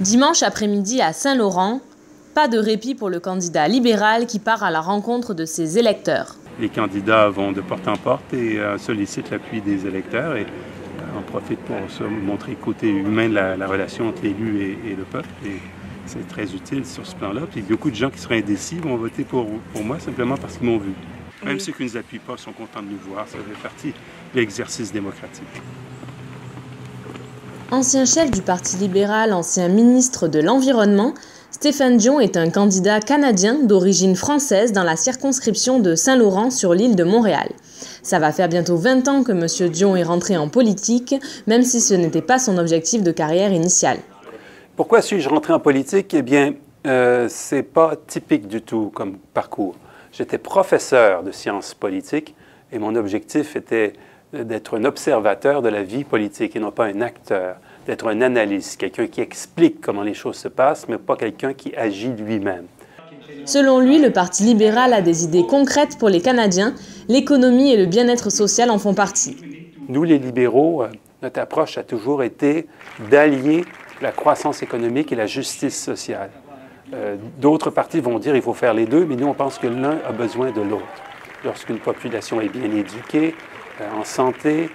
Dimanche après-midi à Saint-Laurent, pas de répit pour le candidat libéral qui part à la rencontre de ses électeurs. Les candidats vont de porte en porte et sollicitent l'appui des électeurs et en profitent pour montrer le côté humain de la relation entre l'élu et le peuple. Et c'est très utile sur ce plan-là. Puis beaucoup de gens qui seraient indécis vont voter pour moi simplement parce qu'ils m'ont vu. Même ceux qui ne nous appuient pas sont contents de nous voir. Ça fait partie de l'exercice démocratique. Ancien chef du Parti libéral, ancien ministre de l'Environnement, Stéphane Dion est un candidat canadien d'origine française dans la circonscription de Saint-Laurent sur l'île de Montréal. Ça va faire bientôt 20 ans que M. Dion est rentré en politique, même si ce n'était pas son objectif de carrière initial. Pourquoi suis-je rentré en politique? Eh bien, c'est pas typique du tout comme parcours. J'étais professeur de sciences politiques et mon objectif était d'être un observateur de la vie politique et non pas un acteur, d'être un analyste, quelqu'un qui explique comment les choses se passent, mais pas quelqu'un qui agit lui-même. Selon lui, le Parti libéral a des idées concrètes pour les Canadiens. L'économie et le bien-être social en font partie. Nous, les libéraux, notre approche a toujours été d'allier la croissance économique et la justice sociale. D'autres partis vont dire qu'il faut faire les deux, mais nous, on pense que l'un a besoin de l'autre. Lorsqu'une population est bien éduquée, en santé,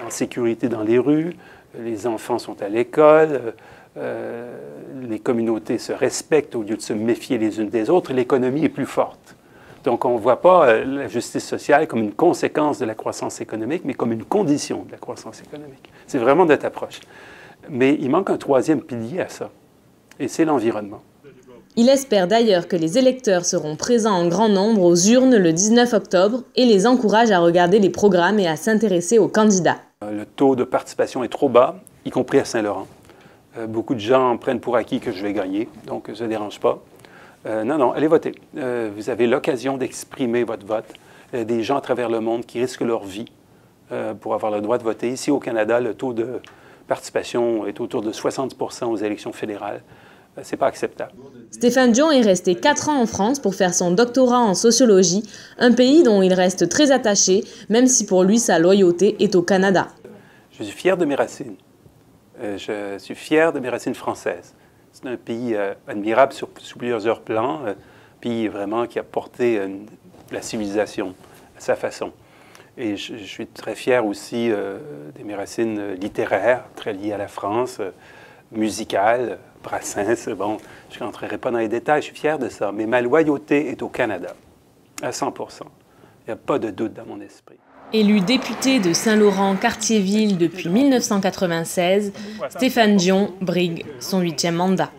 en sécurité dans les rues, les enfants sont à l'école, les communautés se respectent au lieu de se méfier les unes des autres, l'économie est plus forte. Donc, on ne voit pas la justice sociale comme une conséquence de la croissance économique, mais comme une condition de la croissance économique. C'est vraiment notre approche. Mais il manque un troisième pilier à ça, et c'est l'environnement. Il espère d'ailleurs que les électeurs seront présents en grand nombre aux urnes le 19 octobre et les encourage à regarder les programmes et à s'intéresser aux candidats. Le taux de participation est trop bas, y compris à Saint-Laurent. Beaucoup de gens prennent pour acquis que je vais gagner, donc ça ne dérange pas. Non, allez voter. Vous avez l'occasion d'exprimer votre vote. Des gens à travers le monde qui risquent leur vie pour avoir le droit de voter. Ici au Canada, le taux de participation est autour de 70% aux élections fédérales. C'est pas acceptable. Stéphane Dion est resté 4 ans en France pour faire son doctorat en sociologie, un pays dont il reste très attaché, même si pour lui sa loyauté est au Canada. Je suis fier de mes racines. Je suis fier de mes racines françaises. C'est un pays admirable sur plusieurs plans, un pays vraiment qui a porté la civilisation à sa façon. Et je suis très fier aussi de mes racines littéraires, très liées à la France, musicales, Brassens, bon, je n'entrerai pas dans les détails, je suis fier de ça, mais ma loyauté est au Canada, à 100%. Il n'y a pas de doute dans mon esprit. Élu député de Saint-Laurent-Cartierville depuis 1996, Stéphane Dion brigue son 8e mandat.